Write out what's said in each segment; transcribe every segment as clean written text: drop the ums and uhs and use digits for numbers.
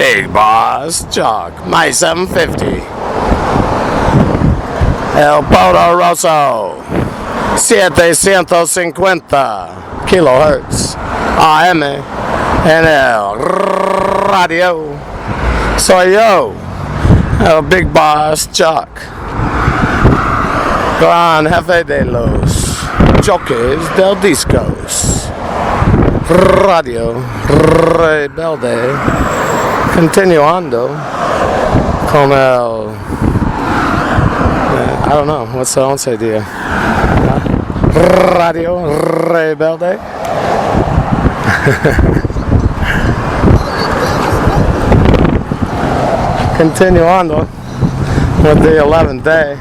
Big Boss Jock, my 750. El Poderoso, 750 kilohertz AM en el radio. Soy yo, el Big Boss Jock, gran jefe de los jockeys del discos. Radio Rebelde, continuando con el I don't know, what's the 11 día? Radio Rebelde. Continuando with the 11th day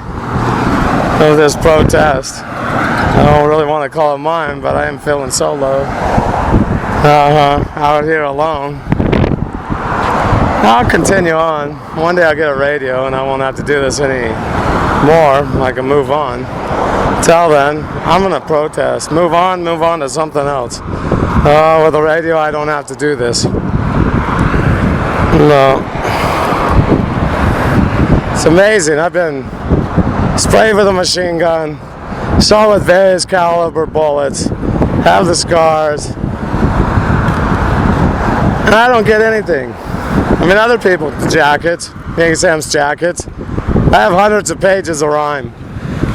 of this protest. I don't really want to call it mine, but I am feeling solo. Out here alone. I'll continue on. One day I'll get a radio and I won't have to do this anymore. I can move on. Till then, I'm going to protest. Move on to something else. With a radio, I don't have to do this. No. It's amazing. I've been sprayed with a machine gun, shot with various caliber bullets, have the scars, and I don't get anything. I mean, other people, the jackets, Yankee Sam's jackets. I have hundreds of pages of rhyme.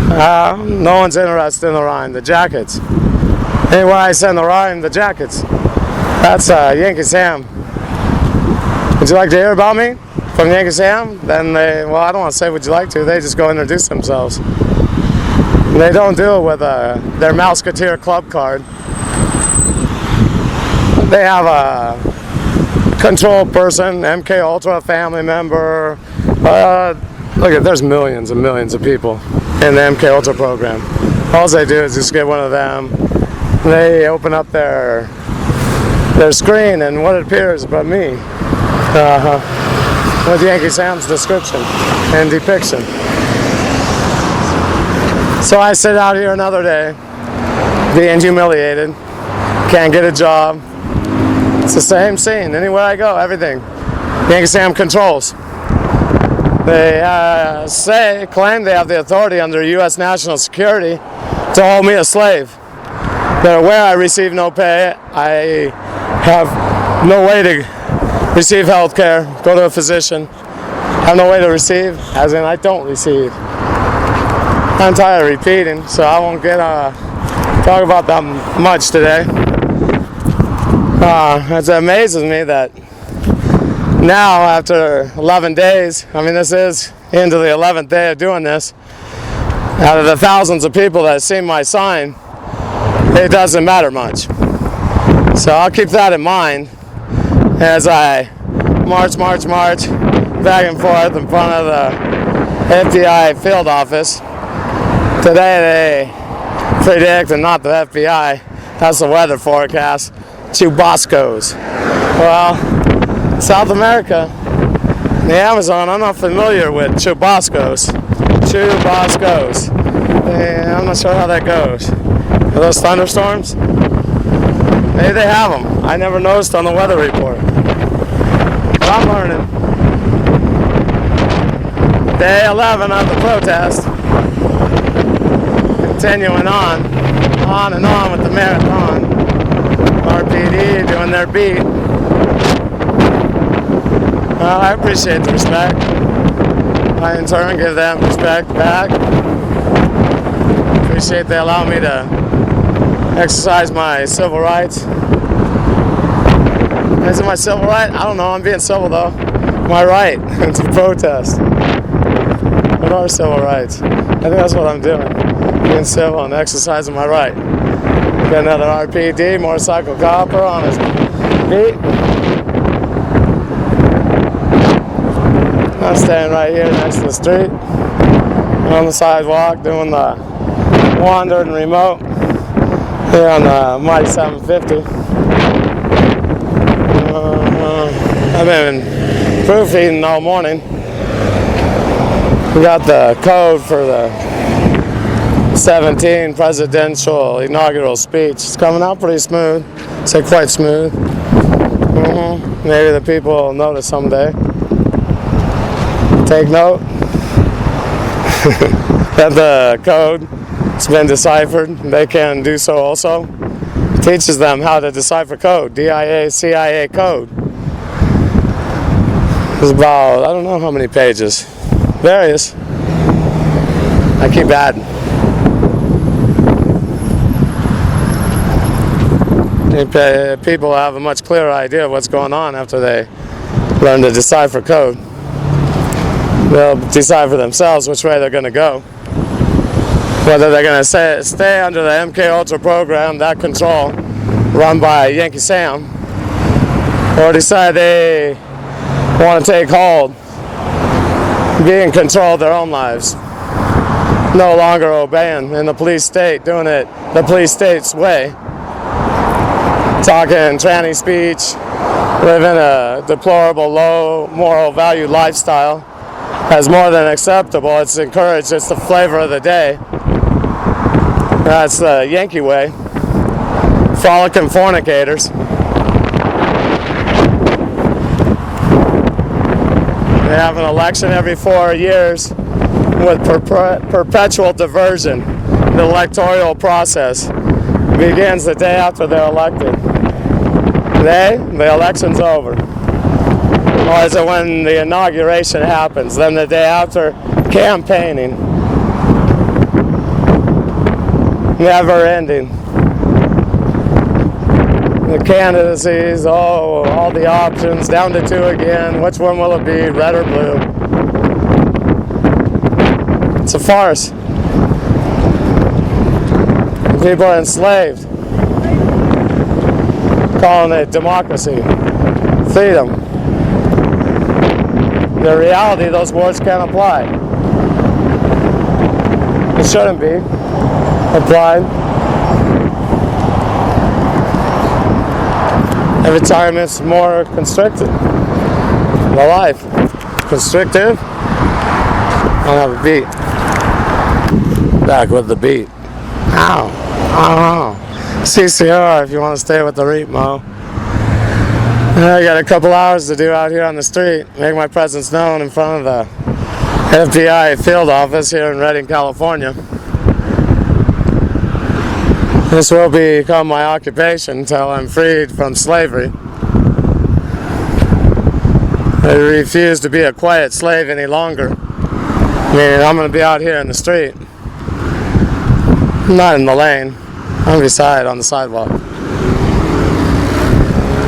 No one's interested in the rhyme, the jackets. Anyway, I send the rhyme, the jackets. That's Yankee Sam. Would you like to hear about me from Yankee Sam? Then I don't want to say would you like to, they just go introduce themselves. They don't do it with their Mouseketeer club card. They have a control person, MK Ultra family member. Look at, there's millions and millions of people in the MK Ultra program. All they do is just get one of them. They open up their screen and what appears but me. With Yankee Sam's description and depiction. So I sit out here another day, being humiliated, can't get a job. It's the same scene. Anywhere I go, everything. Yankee Sam controls. They claim they have the authority under U.S. national security to hold me a slave. They're aware I receive no pay. I have no way to receive health care, go to a physician. Have no way to receive, as in I don't receive. I'm tired of repeating, so I won't talk about that much today. It amazes me that now, after 11 days, I mean this is into the 11th day of doing this, out of the thousands of people that have seen my sign, it doesn't matter much. So I'll keep that in mind as I march back and forth in front of the F.B.I. field office. Today they predict, and not the F.B.I., that's the weather forecast, Chubascos. Well, South America, the Amazon, I'm not familiar with Chubascos. I'm not sure how that goes. Are those thunderstorms? Maybe they have them. I never noticed on the weather report. But I'm learning. Day 11 of the protest. Continuing on and on with the marathon. RPD doing their beat. I appreciate the respect. I in turn give them respect back. Appreciate they allow me to exercise my civil rights. Is it my civil right? I don't know, I'm being civil though. My right to protest. What are civil rights? I think that's what I'm doing. Being civil and exercising my right. Got another RPD, motorcycle copper on his beat. I'm standing right here next to the street, on the sidewalk, doing the wandering remote here on the mighty 750. I've been proofreading all morning. We got the code for the 17 presidential inaugural speech. It's coming out pretty smooth. Say quite smooth. know, maybe the people will notice someday. Take note that the code has been deciphered. They can do so also. It teaches them how to decipher code, DIA, CIA code. It's about, I don't know how many pages. Various. I keep adding. People have a much clearer idea of what's going on after they learn to decipher code. They'll decipher themselves which way they're going to go. Whether they're going to stay under the MK Ultra program, that control run by Yankee Sam, or decide they want to take hold, be in control of their own lives, no longer obeying in the police state, doing it the police state's way, talking tranny speech, living a deplorable, low moral value lifestyle as more than acceptable. It's encouraged. It's the flavor of the day. That's the Yankee way. Frolicking fornicators. They have an election every 4 years with perpetual diversion. The electoral process begins the day after they're elected. The election's over. Or is it when the inauguration happens? Then the day after, campaigning. Never ending. The candidacies, all the options, down to 2 again. Which one will it be, red or blue? It's a farce. People are enslaved. Calling it democracy, freedom. The reality, those words can't apply. It shouldn't be applied. Every time it's more constricted. The life. Constrictive. I'll have a beat. Back with the beat. Ow. Oh. CCR if you want to stay with the Repo. I got a couple hours to do out here on the street. Make my presence known in front of the F.B.I. field office here in Redding, California. This will become my occupation until I'm freed from slavery. I refuse to be a quiet slave any longer. Meaning I'm going to be out here in the street. Not in the lane. I'm beside on the sidewalk.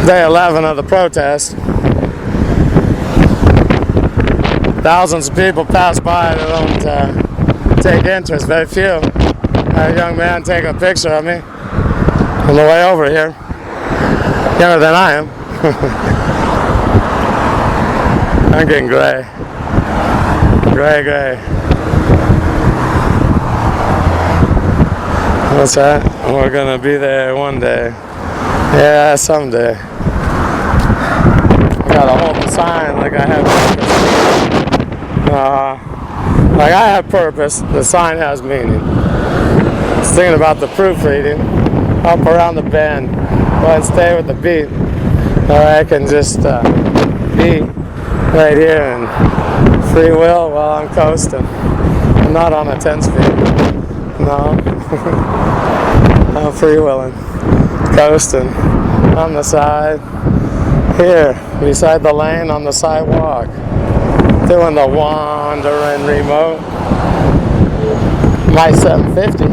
Day 11 of the protest. Thousands of people pass by that don't take interest. Very few. I had a young man take a picture of me on the way over here. Younger than I am. I'm getting gray. Gray. What's that? We're gonna be there one day. Yeah, someday. I gotta hold the sign like I have purpose. Like I have purpose, the sign has meaning. I was thinking about the proofreading. Up around the bend. Go ahead and stay with the beat. Or I can just be right here and free will while I'm coasting. I'm not on a 10 speed. No. I'm free-willing, coasting on the side, here, beside the lane on the sidewalk, doing the wandering remote. My 750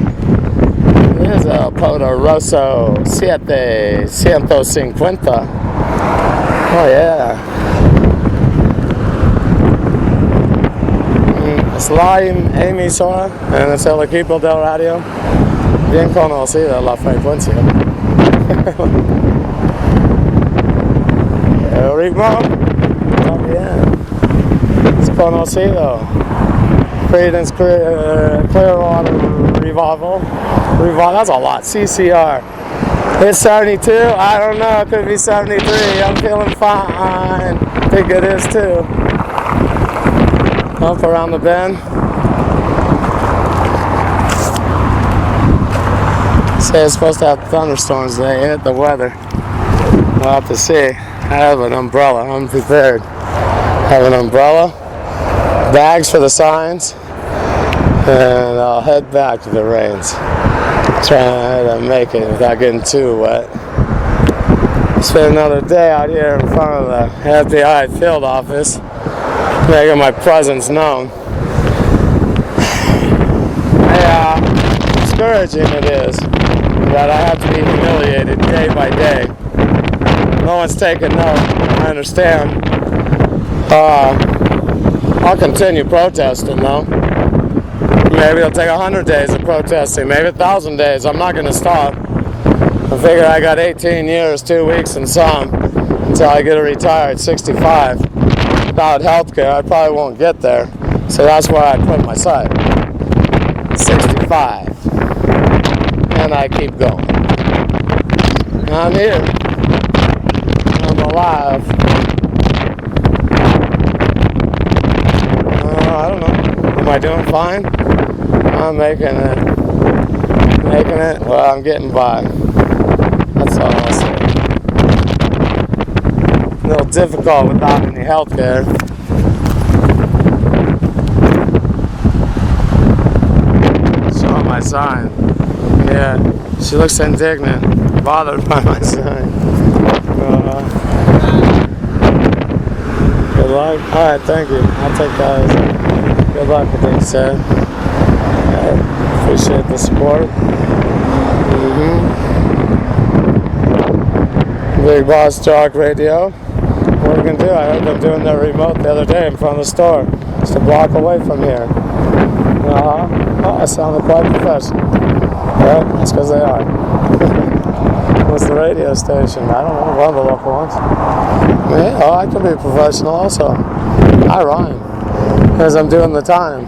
is a Poderoso 750. Oh yeah. Es la emisora en el equipo del radio bien conocida la frecuencia. El ritmo también es conocido. Creedence Clearwater Revival. That's a lot. CCR. It's 72. I don't know. It could be 73. I'm feeling fine. Think it is too. Up around the bend. Say it's supposed to have thunderstorms today. Ain't it the weather? We'll have to see. I have an umbrella. I'm prepared. I have an umbrella, bags for the signs, and I'll head back if it rains. Trying to make it without getting too wet. Spend another day out here in front of the F.B.I. field office, making my presence known. Yeah, discouraging it is that I have to be humiliated day by day. No one's taking note. I understand. I'll continue protesting though. Maybe it'll take 100 days of protesting, maybe 1,000 days. I'm not going to stop. I figure I got 18 years, 2 weeks and some until I get to retire at 65. Without health care, I probably won't get there. So that's where I put my sight. 65. And I keep going. I'm here. I'm alive. I don't know. Am I doing fine? I'm making it. Making it? Well, I'm getting by. That's all I'll say. A little difficult without any health care. Show my sign. Yeah, she looks indignant, bothered by my sign. Good luck. Alright, thank you. I'll take that as good luck with things, sir. I appreciate the support. Big Boss Talk Radio. What are we going to do? I heard them doing their remote the other day in front of the store. Just a block away from here. Oh, I sounded quite professional. Yeah, that's because they are. What's the radio station? I don't know, one of the local ones. Yeah, oh, I can be professional also. I rhyme. Because I'm doing the time.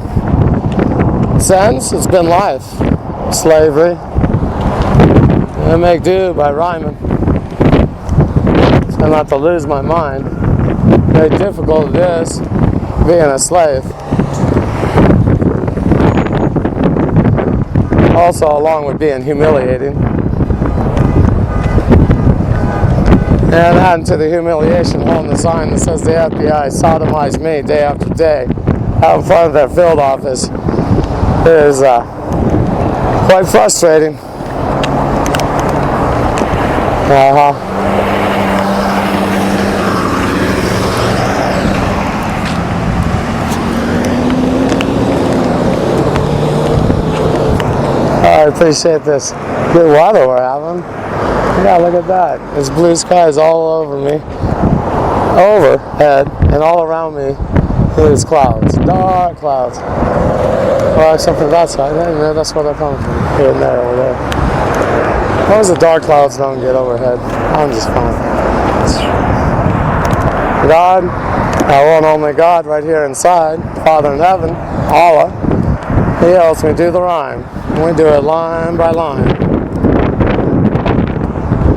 Since it's been life. Slavery. I make do by rhyming. So not to lose my mind. Very difficult it is being a slave. Also, along with being humiliating. And adding to the humiliation, holding the sign that says the F.B.I. sodomized me day after day out in front of their field office is quite frustrating. I appreciate this good weather we're having. Yeah, look at that. There's blue skies all over me, overhead, and all around me is clouds, dark clouds. Well, except for that side, yeah, that's where they're coming from, here and there, over there. As long as the dark clouds don't get overhead, I'm just fine. God, our one only God right here inside, Father in heaven, Allah, He helps me do the rhyme. We do it line by line.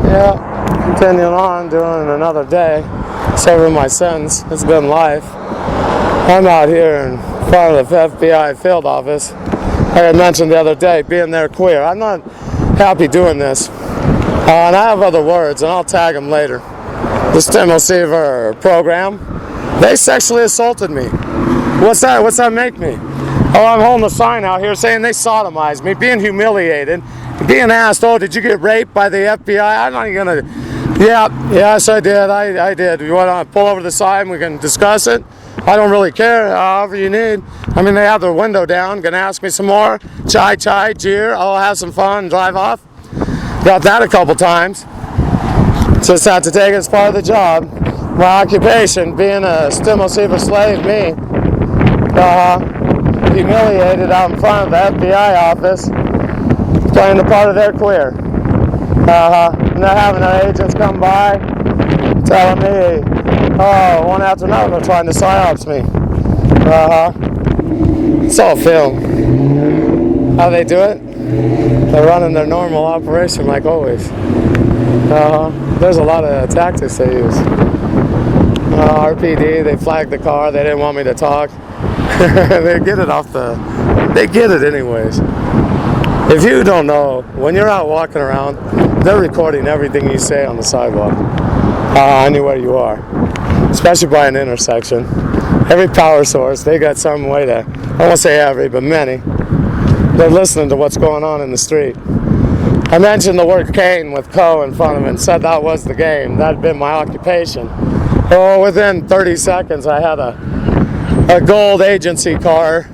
Yeah, continuing on, doing another day, serving my sins. It's been life. I'm out here in front of the F.B.I. field office. Like I mentioned the other day, being there queer. I'm not happy doing this. And I have other words, and I'll tag them later. The stem receiver program, they sexually assaulted me. What's that? What's that make me? Oh, I'm holding a sign out here saying they sodomized me, being humiliated, being asked, oh, did you get raped by the FBI? I'm not even going to, yes, I did, I did. You want to pull over the side and we can discuss it? I don't really care, however you need. I mean, they have their window down, going to ask me some more. Chai, jeer, I'll have some fun and drive off. Got that a couple times. Just have to take it as part of the job. My occupation, being a stem receiver slave, me. Humiliated out in front of the F.B.I. office, playing the part of their queer. And they're having their agents come by, telling me, oh, one after another, they're trying to psyops me. It's all film. How they do it? They're running their normal operation like always. There's a lot of tactics they use. RPD, they flagged the car, they didn't want me to talk. They get it anyways. If you don't know, when you're out walking around, they're recording everything you say on the sidewalk. anywhere you are, especially by an intersection. Every power source, they got some way to, I won't say every, but many, they're listening to what's going on in the street. I mentioned the word cane with co in front of it and said that was the game. That had been my occupation. Oh, within 30 seconds I had a gold agency car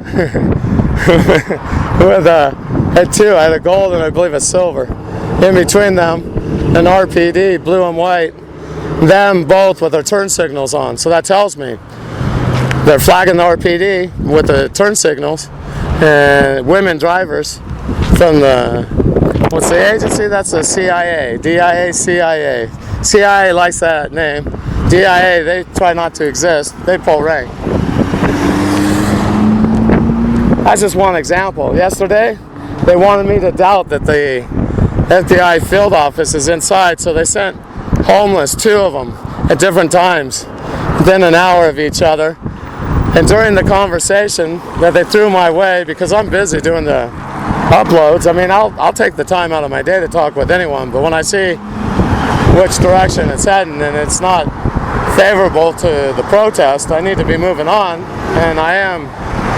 with had two. I had a gold and I believe a silver. In between them, an RPD, blue and white, them both with their turn signals on. So that tells me they're flagging the RPD with the turn signals, and women drivers from the, what's the agency? That's the CIA, DIA, CIA. CIA likes that name. DIA, they try not to exist. They pull rank. That's just one example. Yesterday, they wanted me to doubt that the F.B.I. field office is inside, so they sent homeless, two of them, at different times, within an hour of each other. And during the conversation that they threw my way, because I'm busy doing the uploads, I mean, I'll take the time out of my day to talk with anyone, but when I see which direction it's heading and it's not favorable to the protest, I need to be moving on, and I am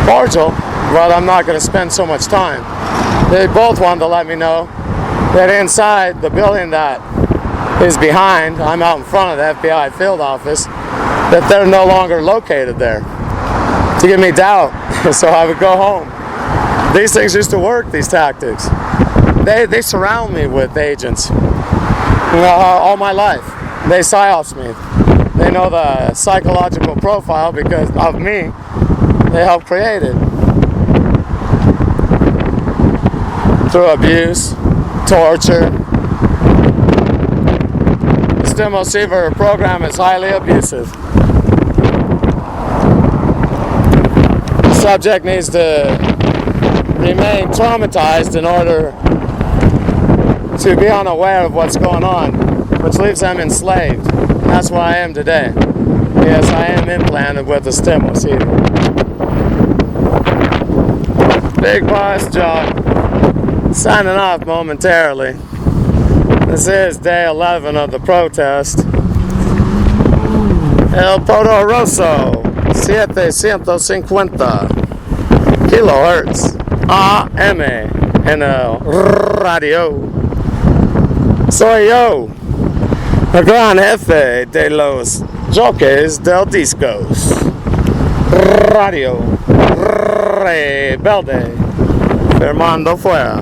cordial, but I'm not going to spend so much time. They both wanted to let me know that inside the building that is behind, I'm out in front of the F.B.I. field office, that they're no longer located there, to give me doubt, so I would go home. These things used to work, these tactics. They surround me with agents all my life. They psyops me. They know the psychological profile because of me. They help create it. Through abuse, torture. The stim receiver program is highly abusive. The subject needs to remain traumatized in order to be unaware of what's going on, which leaves them enslaved. And that's where I am today. Yes, I am implanted with a stim receiver. Big Boss Jock, signing off momentarily. This is day 11 of the protest. El Poderoso, 750 kilohertz AM en el radio. Soy yo, el gran jefe de los jockeys del discos. Radio Rebelde, Fernando fuera.